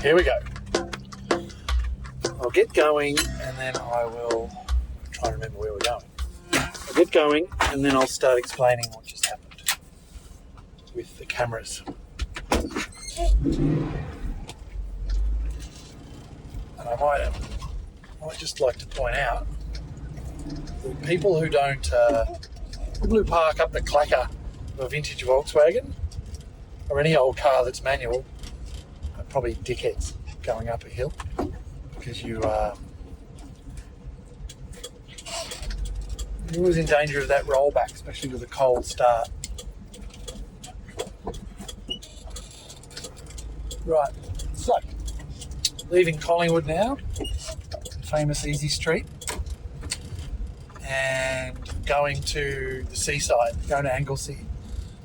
Here we go. I'll get going and then I will try and remember where we're going. I'll get going and then I'll start explaining what just happened with the cameras. And I might just like to point out that people who park up the clacker of a vintage Volkswagen or any old car that's manual are probably dickheads going up a hill, because you're always in danger of that rollback, especially with a cold start. Right, so leaving Collingwood now, famous Easy Street, and going to the seaside, going to Anglesey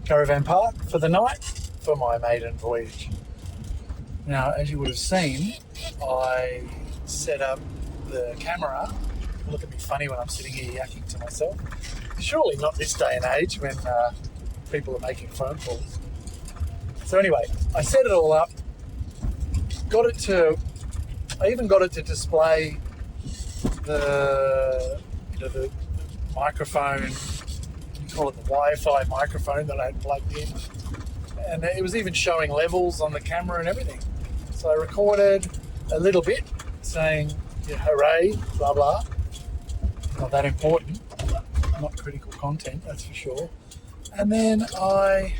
Caravan Park for the night for my maiden voyage. Now, as you would have seen, I set up the camera. Look at me funny when I'm sitting here yakking to myself. Surely not this day and age when people are making phone calls. So anyway, I set it all up. I even got it to display the microphone. You call it the Wi-Fi microphone that I had plugged in, and it was even showing levels on the camera and everything. So I recorded a little bit saying, yeah, hooray, blah blah. Not that important, not critical content, that's for sure. And then I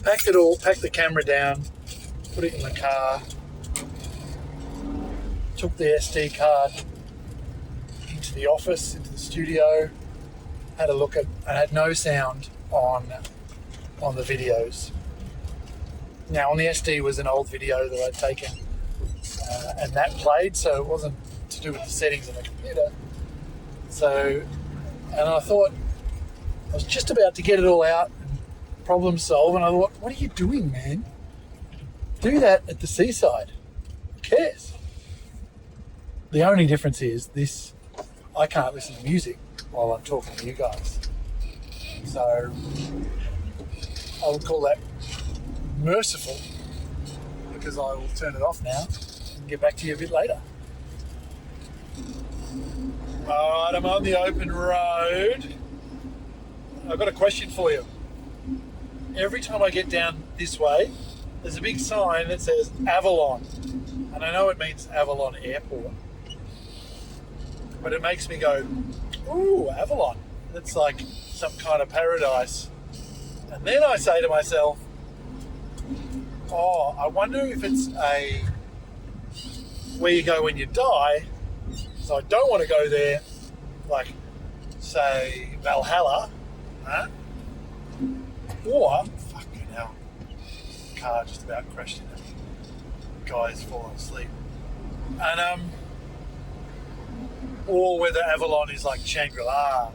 packed the camera down, put it in the car, took the SD card into the office, into the studio, had a look at, and had no sound on the videos. Now, on the SD was an old video that I'd taken, and that played, so it wasn't to do with the settings on the computer. So, and I thought, I was just about to get it all out, problem solve, and I thought, what are you doing, man? Do that at the seaside. Who cares? The only difference is this, I can't listen to music while I'm talking to you guys. So I would call that merciful, because I will turn it off now and get back to you a bit later. Alright, I'm on the open road. I've got a question for you. Every time I get down this way, there's a big sign that says Avalon. And I know it means Avalon Airport, but it makes me go, ooh, Avalon. It's like some kind of paradise. And then I say to myself, oh, I wonder if it's where you go when you die. So I don't want to go there, like, say, Valhalla, huh? Or, fucking hell, the car just about crashed into me. Guy's fallen asleep. And, or whether Avalon is like Shangri-La,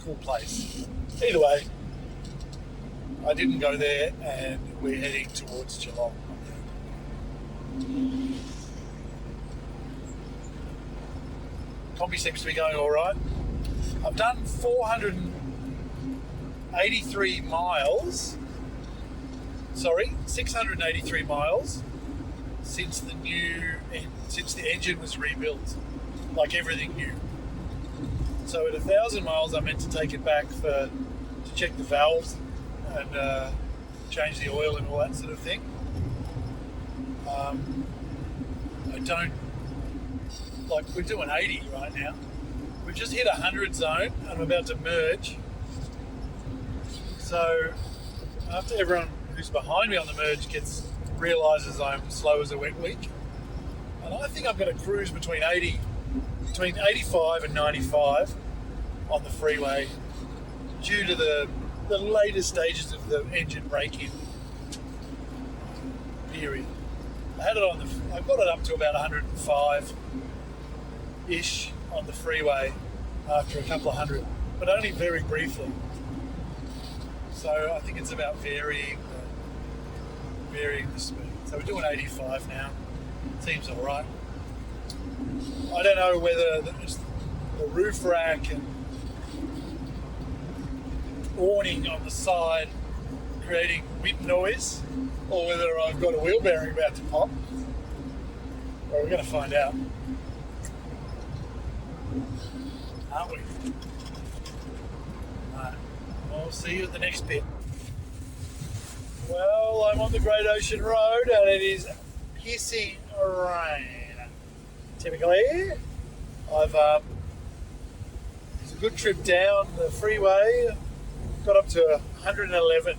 cool place. Either way, I didn't go there, and we're heading towards Geelong. Combi seems to be going all right. I've done 683 miles since the engine was rebuilt, like everything new. So at 1,000 miles, I meant to take it back to check the valves and change the oil and all that sort of thing. We're doing 80 right now. We've just hit 100 zone and I'm about to merge. So after everyone who's behind me on the merge realises I'm slow as a wet week, and I think I'm going to cruise between 85 and 95 on the freeway due to the later stages of the engine break-in period. I got it up to about 105-ish on the freeway after a couple of hundred, but only very briefly. So I think it's about varying the speed. So we're doing 85 now. Seems all right. I don't know whether the roof rack and awning on the side creating wind noise or whether I've got a wheel bearing about to pop. Well, we're going to find out, aren't we? Right. I'll see you at the next bit. Well, I'm on the Great Ocean Road and it is pissing rain. Typically, it's a good trip down the freeway. Got up to 111,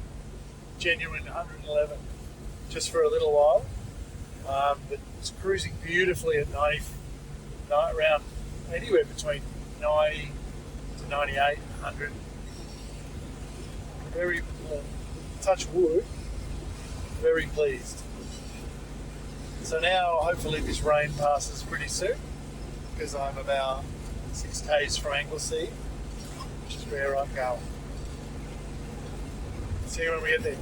genuine 111, just for a little while. But it's cruising beautifully at 90, around anywhere between 90 to 98, 100. Very, touch wood, very pleased. So now, hopefully this rain passes pretty soon, because I'm about 6 k's from Anglesey, which is where I'm going. See you when we get there.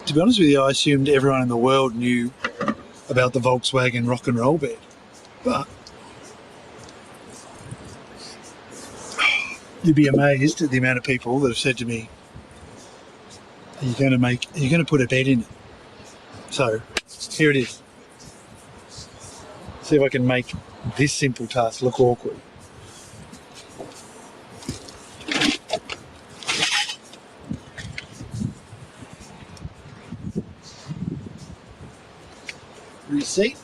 To be honest with you, I assumed everyone in the world knew about the Volkswagen rock and roll bed, but you'd be amazed at the amount of people that have said to me, are you going to put a bed in it? So here it is. See if I can make this simple task look awkward. Seat.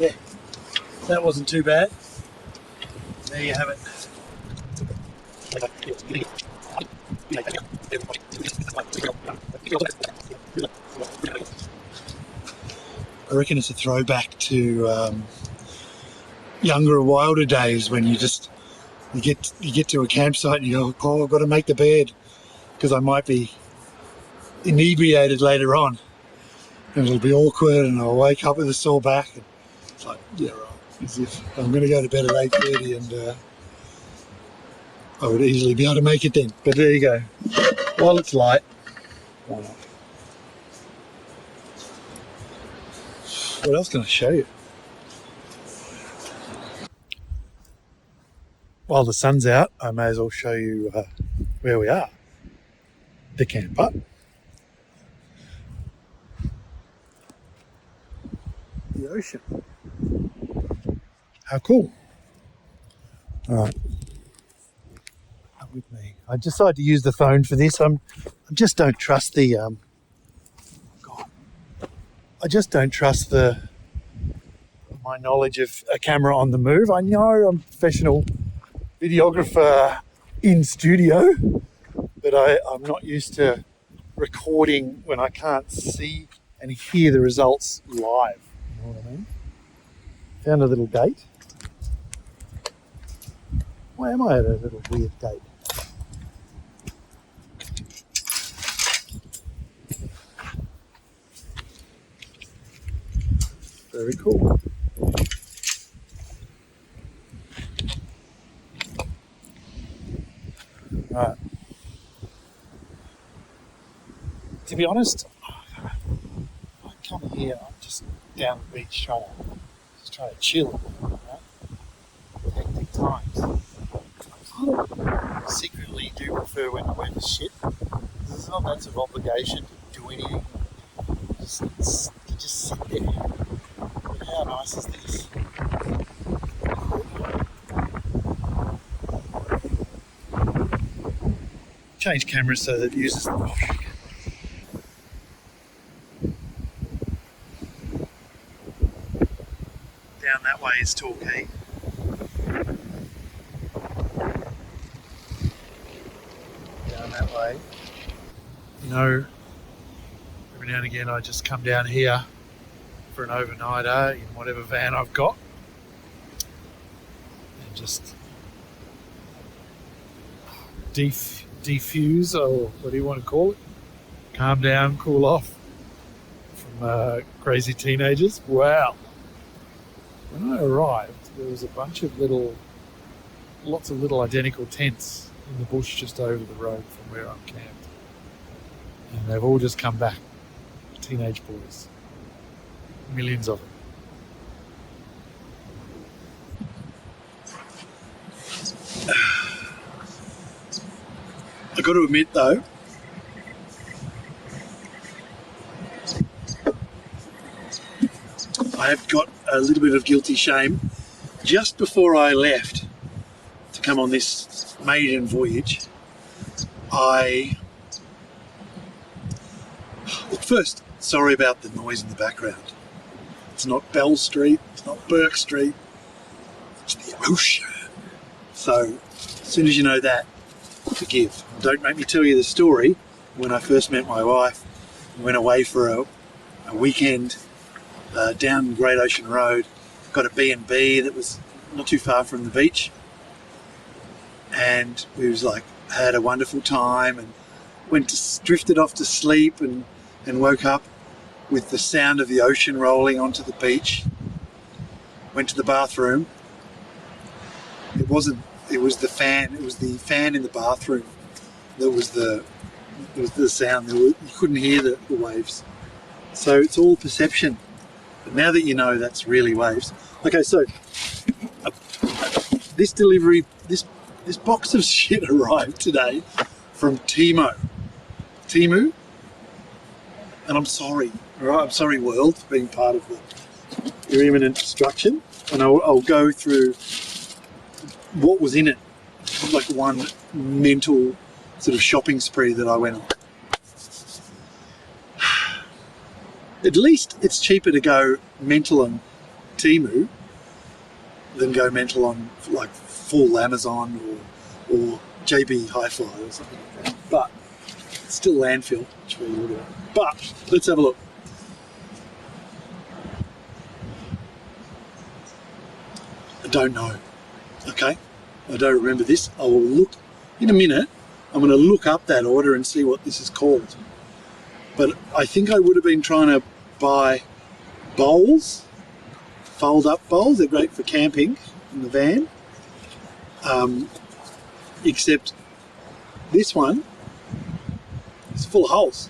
Yeah, that wasn't too bad. There you have it. I reckon it's a throwback to younger, wilder days when you get to a campsite and you go, oh, I've got to make the bed, because I might be inebriated later on and it'll be awkward and I'll wake up with a sore back. And it's like, yeah, right, as if I'm going to go to bed at 8:30 and I would easily be able to make it then. But there you go. While it's light, why not? What else can I show you? While the sun's out, I may as well show you where we are. The camper. The ocean. How cool. All right. Come with me. I decided to use the phone for this. I just don't trust the God. I just don't trust my knowledge of a camera on the move. I know I'm a professional videographer in studio, but I'm not used to recording when I can't see and hear the results live. You know what I mean? Found a little gate. Why am I at a little weird gate? Very cool. Right. To be honest, I come here, I'm just down the beach trying to chill. Right? Hectic times. I kind of secretly do prefer when the weather's shit. There's not that sort of obligation to do anything. You just sit there. But how nice is this? Change cameras so that it uses the down that way is Torquay. Down that way. You know, every now and again I just come down here for an overnighter in whatever van I've got and just defuse, or what do you want to call it? Calm down, cool off from crazy teenagers. Wow. When I arrived, there was a bunch of lots of little identical tents in the bush just over the road from where I'm camped. And they've all just come back. Teenage boys. Millions of them. I've got to admit though, I have got a little bit of guilty shame. Just before I left to come on this maiden voyage, first, sorry about the noise in the background. It's not Bell Street, it's not Burke Street, it's the ocean. So, as soon as you know that, forgive. Don't make me tell you the story. When I first met my wife, we went away for a weekend down Great Ocean Road, got a B&B that was not too far from the beach, and we had a wonderful time and drifted off to sleep and woke up with the sound of the ocean rolling onto the beach. Went to the bathroom. It was the fan in the bathroom that was the sound. You couldn't hear the waves. So it's all perception. But now that you know that's really waves. Okay, so this delivery, this box of shit arrived today from Temu. And I'm sorry, all right? I'm sorry, world, for being part of your imminent destruction. And I'll go through what was in it, like one mental sort of shopping spree that I went on. At least it's cheaper to go mental on Temu than go mental on like full Amazon or JB Hi-Fi or something like that. But it's still landfill, which we order. But let's have a look. I don't know. Okay, I don't remember this. I will look in a minute. I'm going to look up that order and see what this is called. But I think I would have been trying to buy bowls, fold-up bowls. They're great for camping in the van. Except this one is full of holes.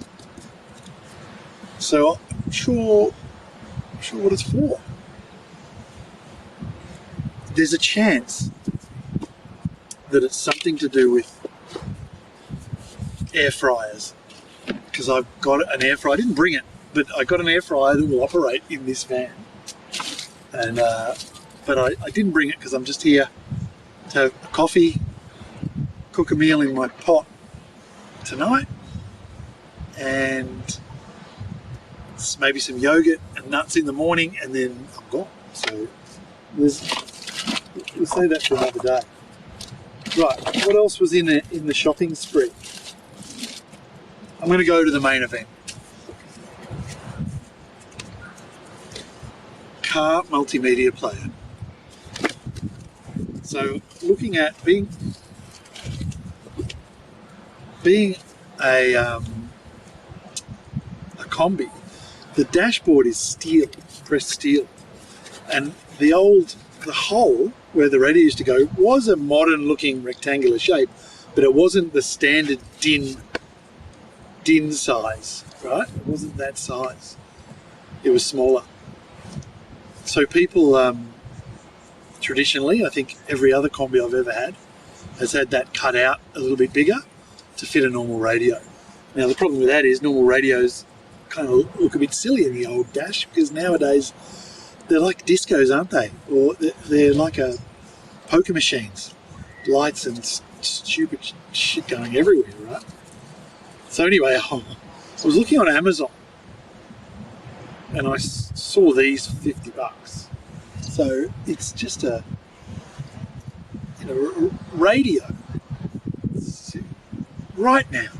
So I'm sure what it's for. There's a chance that it's something to do with air fryers, because I've got an air fryer. I didn't bring it, but I got an air fryer that will operate in this van, and but I didn't bring it because I'm just here to have a coffee, cook a meal in my pot tonight, and maybe some yogurt and nuts in the morning, and then I'm gone. So we'll save that for another day. Right, what else was in the shopping spree? I'm going to go to the main event. Car multimedia player. So looking at being a combi, the dashboard is steel, pressed steel, and the hole where the radio used to go was a modern looking rectangular shape, but it wasn't the standard DIN size, right? It wasn't that size. It was smaller. So people, traditionally, I think every other combi I've ever had has had that cut out a little bit bigger to fit a normal radio. Now the problem with that is normal radios kind of look a bit silly in the old dash, because nowadays they're like discos, aren't they? Or they're like poker machines, lights and stupid shit going everywhere, right? So anyway, I was looking on Amazon and I saw these for $50. So it's just a radio. Right now,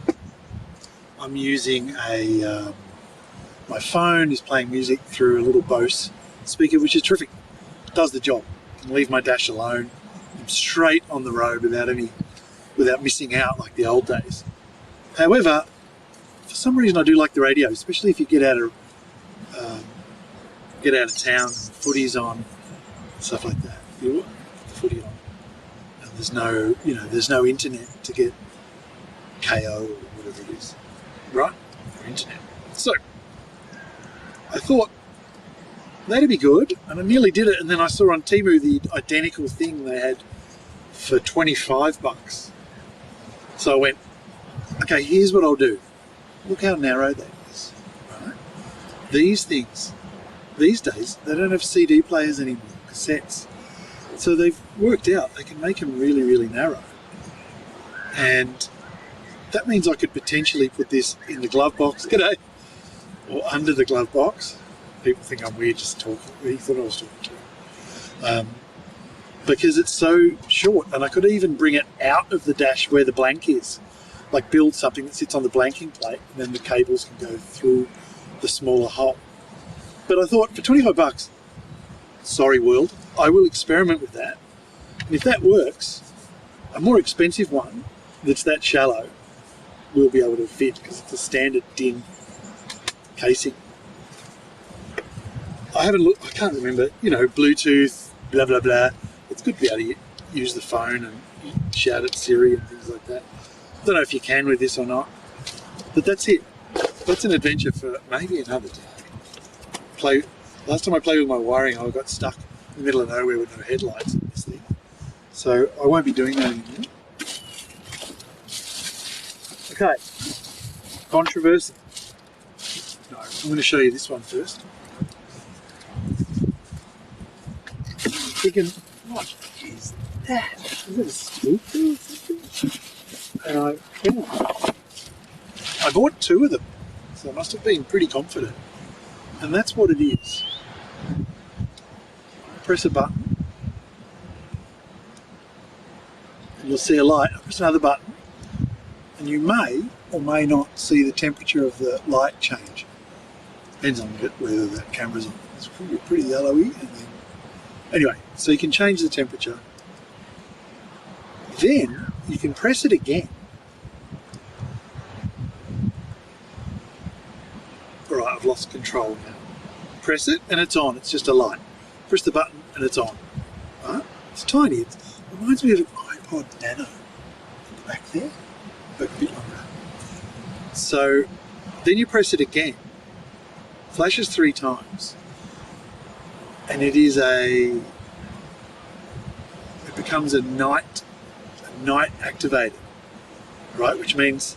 I'm using my phone is playing music through a little Bose speaker, which is terrific. It does the job. I can leave my dash alone. I'm straight on the road without missing out like the old days. However, for some reason I do like the radio, especially if you get out of town, footy's on, stuff like that. You want the footy on, and there's no internet to get KO or whatever it is, right? Or internet. So I thought that'd be good, and I nearly did it. And then I saw on Temu the identical thing they had for $25. So I went, okay, here's what I'll do. Look how narrow that is, right? These things, these days, they don't have CD players anymore, cassettes. So they've worked out they can make them really, really narrow. And that means I could potentially put this in the glove box, g'day, or under the glove box. People think I'm weird just talking. He thought I was talking to him. Because it's so short, and I could even bring it out of the dash where the blank is. Like build something that sits on the blanking plate, and then the cables can go through the smaller hole. But I thought for $25, sorry world, I will experiment with that. And if that works, a more expensive one that's that shallow will be able to fit, because it's a standard DIN casing. I haven't looked, I can't remember, Bluetooth, blah, blah, blah. It's good to be able to use the phone and shout at Siri and things like that. I don't know if you can with this or not, but that's it. That's an adventure for maybe another day. Last time I played with my wiring, I got stuck in the middle of nowhere with no headlights in this thing. So I won't be doing that anymore. Okay, controversy. No, I'm going to show you this one first. Thinking, what is that? Is it a speaker or something? And I bought two of them, so I must have been pretty confident. And that's what it is. Press a button, and you'll see a light. I press another button, and you may or may not see the temperature of the light change. Depends on whether that camera's on. It's pretty yellowy, and then anyway, so you can change the temperature. Then you can press it again. All right, I've lost control now. Press it and it's on. It's just a light. Press the button and it's on. Right? It's tiny. It reminds me of an iPod Nano back there, but a bit longer. So then you press it again. Flashes 3 times, and it becomes a night activated, right? Which means,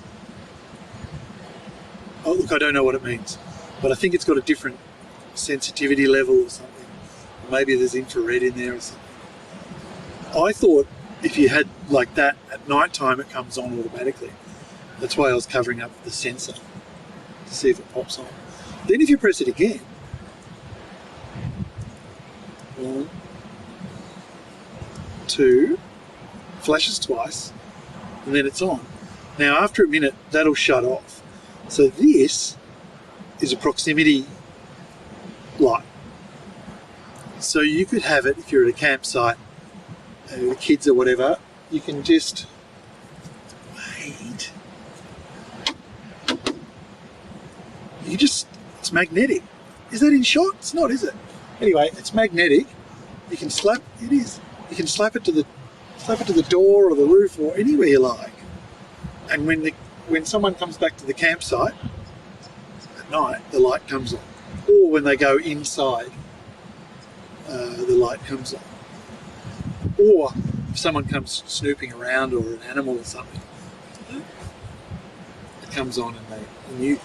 oh look, I don't know what it means, but I think it's got a different sensitivity level or something. Maybe there's infrared in there or something. I thought if you had like that at night time, it comes on automatically. That's why I was covering up the sensor to see if it pops on. Then if you press it again, 1, 2, flashes twice, and then it's on. Now after a minute, that'll shut off. So this is a proximity light. So you could have it if you're at a campsite, with the kids or whatever, you can just wait. It's magnetic. Is that in shot? It's not, is it? Anyway, it's magnetic. You can slap it to the door or the roof or anywhere you like. And when someone comes back to the campsite at night, the light comes on. Or when they go inside, the light comes on. Or if someone comes snooping around or an animal or something, it comes on and you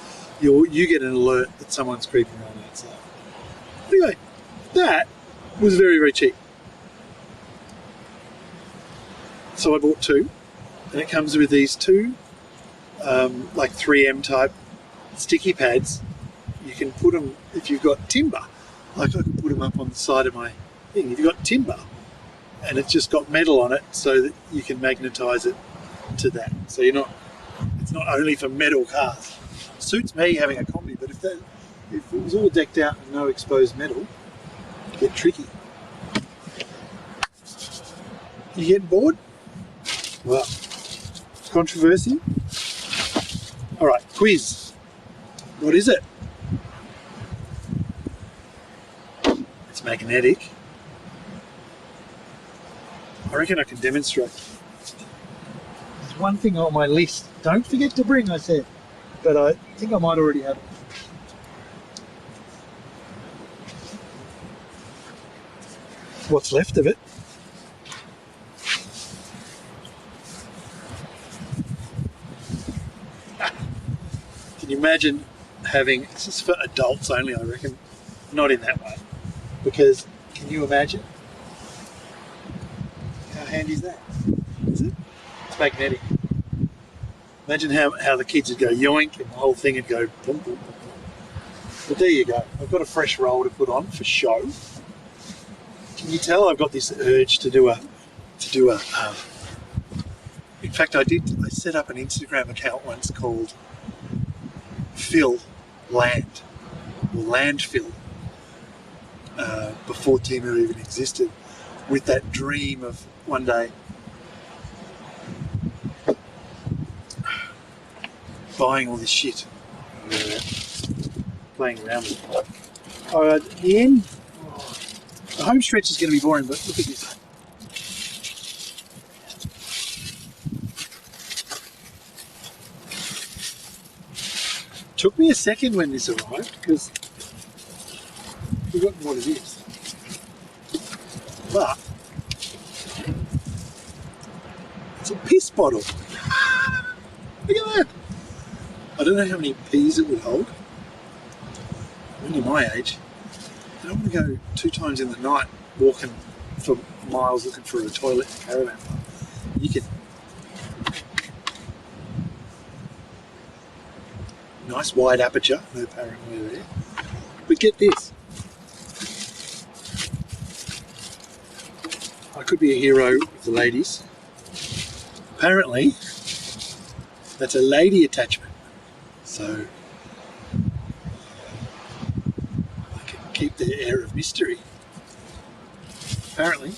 get an alert that someone's creeping around outside. Anyway, that was very, very cheap. So I bought 2, and it comes with these 2 like 3M type sticky pads. You can put them if you've got timber. Like I could put them up on the side of my thing. If you've got timber and it's just got metal on it so that you can magnetize it to that. So it's not only for metal cars. Suits me having a combi, but if it was all decked out and no exposed metal, it'd get tricky. You getting bored? Well, controversy. All right, quiz. What is it? It's magnetic. I reckon I can demonstrate. There's one thing on my list. Don't forget to bring, I said. But I think I might already have it. What's left of it. Can you imagine having, this is for adults only, I reckon, not in that way. Because, can you imagine? How handy is that? Is it? It's magnetic. Imagine how the kids would go yoink and the whole thing would go boom, boom, boom, boom. But there you go. I've got a fresh roll to put on for show. Can you tell I've got this urge to do a in fact I set up an Instagram account once called Phil Land, or Landfill, before Timu even existed, with that dream of one day buying all this shit, playing around with it. Alright, the end, the home stretch is going to be boring, but look at this. Took me a second when this arrived because I've forgotten what it is. But it's a piss bottle. Look at that. I don't know how many peas it would hold. When you're my age, I don't want to go 2 times in the night walking for miles looking for a toilet in a caravan park. You can. Nice wide aperture, no paranoia there. But get this. I could be a hero with the ladies. Apparently, that's a lady attachment. So I can keep the air of mystery. Apparently.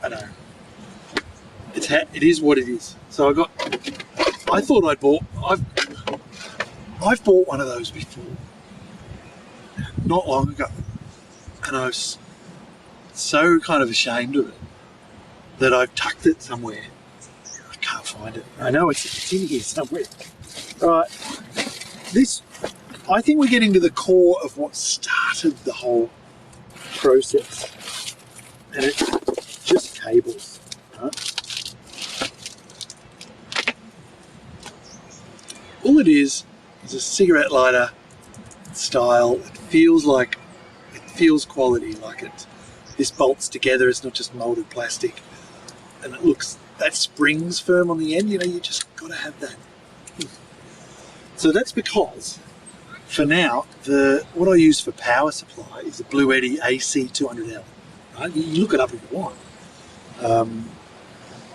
I know. It is what it is. So I thought I've bought one of those before, not long ago, and I was so kind of ashamed of it that I've tucked it somewhere. I can't find it. I know it's in here somewhere. All right, I think we're getting to the core of what started the whole process, and it's just cables. Right? all it is a cigarette lighter style. It feels quality, like this bolts together. It's not just molded plastic, and it looks, that spring's firm on the end. You know, you just got to have that. So that's because, for now, what I use for power supply is a Blue Eddy AC200L. Right? You look it up if you want.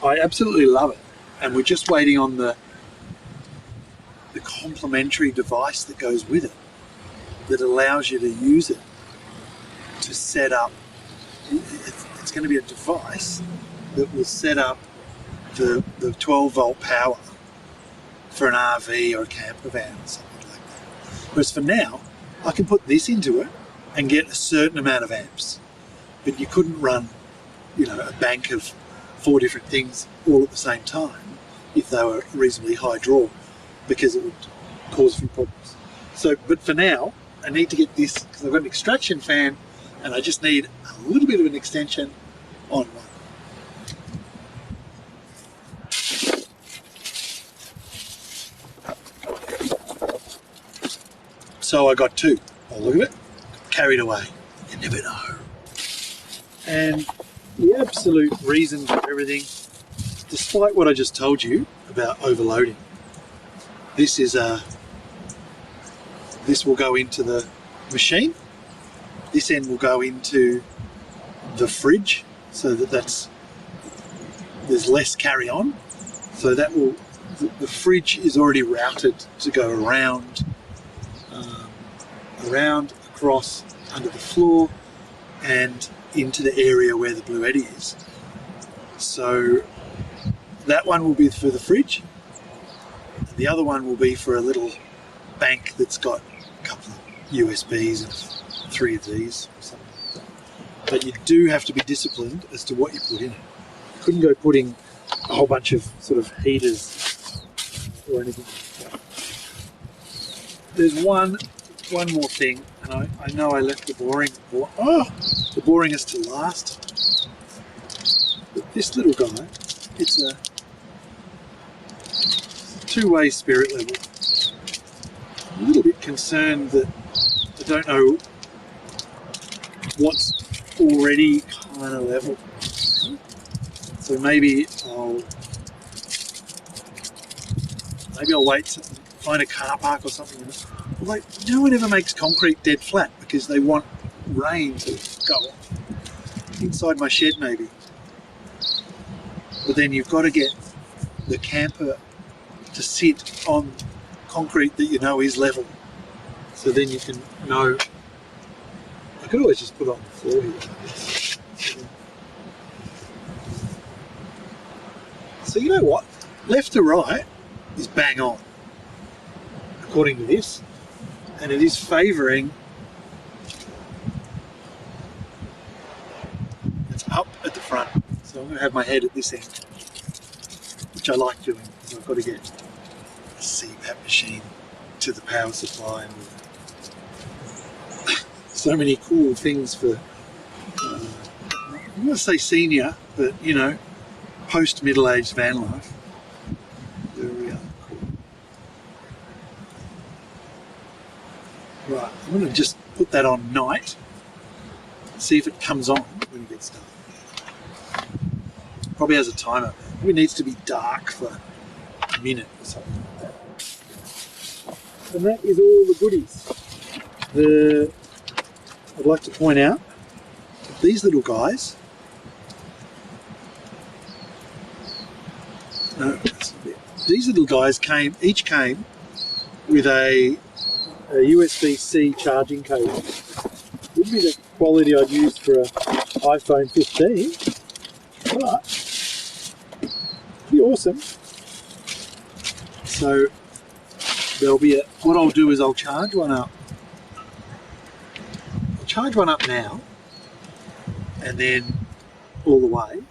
I absolutely love it, and we're just waiting on the complementary device that goes with it, that allows you to use it to set up. It's going to be a device that will set up the 12-volt power for an RV or a camper van or something like that. Whereas for now, I can put this into it and get a certain amount of amps, but you couldn't run, you know, a bank of 4 different things all at the same time if they were reasonably high draw, because it would cause a few problems. So, but for now, I need to get this because I've got an extraction fan, and I just need a little bit of an extension on one. So I got 2. Oh, look at it. Carried away. You never know. And the absolute reason for everything, despite what I just told you about overloading, this will go into the machine. This end will go into the fridge, so there's less carry on. So that will, the fridge is already routed to go around, across, under the floor, and into the area where the Blue Eddy is. So that one will be for the fridge, and the other one will be for a little bank that's got a couple of USBs and 3 of these or something like that. But you do have to be disciplined as to what you put in it. You couldn't go putting a whole bunch of sort of heaters or anything like that. There's one more thing, and I know I left the boringest to last. But this little guy, it's a 2-way spirit level. I'm a little bit concerned that I don't know what's already kind of level. So maybe I'll wait to find a car park or something. Like, no one ever makes concrete dead flat because they want rain to go off. Inside my shed maybe. But then you've got to get the camper to sit on concrete that you know is level. So then you can know. I could always just put it on the floor here. So you know what? Left to right is bang on, according to this. And it is favouring, it's up at the front. So I'm going to have my head at this end, which I like doing because I've got to get a CPAP machine to the power supply, and so many cool things for, I'm going to say senior, but you know, post-middle-aged van life. There we are. Right, I'm going to just put that on night, see if it comes on when it gets done. Probably has a timer. It needs to be dark for a minute or something like that. And that is all the goodies. I'd like to point out that these little guys, these little guys each came with a USB-C charging cable. Wouldn't be the quality I'd use for an iPhone 15, but pretty awesome. So there'll be what I'll do is I'll charge one up. I'll charge one up now, and then all the way,